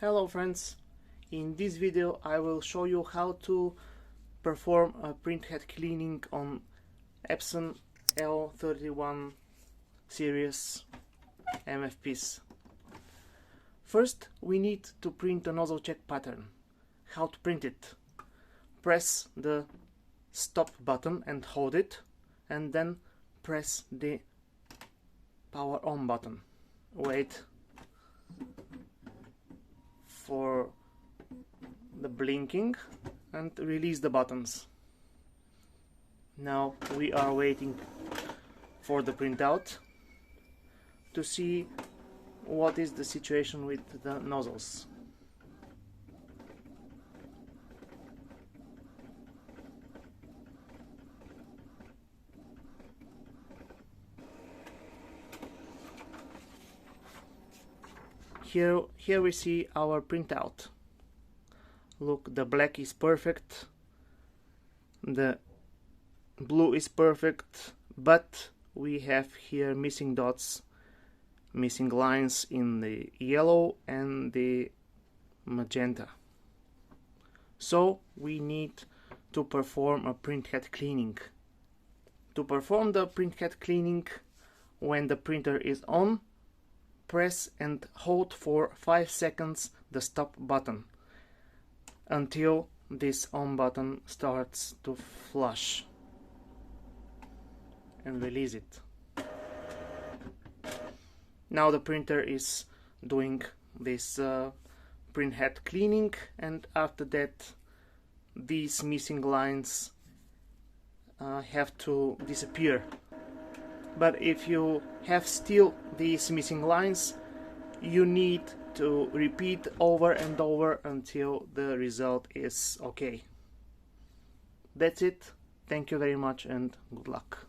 Hello friends, in this video I will show you how to perform a printhead cleaning on Epson L31 series MFPs. First we need to print a nozzle check pattern. How to print it? Press the stop button and hold it, and then press the power on button. Wait for the blinking and release the buttons. Now we are waiting for the printout to see what is the situation with the nozzles. Here we see our printout. Look, the black is perfect, the blue is perfect, but we have here missing dots, missing lines in the yellow and the magenta. So we need to perform a printhead cleaning. To perform the printhead cleaning, when the printer is on, press and hold for 5 seconds the stop button until this on button starts to flash, and release it. Now the printer is doing this printhead cleaning, and after that these missing lines have to disappear. But if you have still these missing lines, you need to repeat over and over until the result is okay. That's it. Thank you very much and good luck.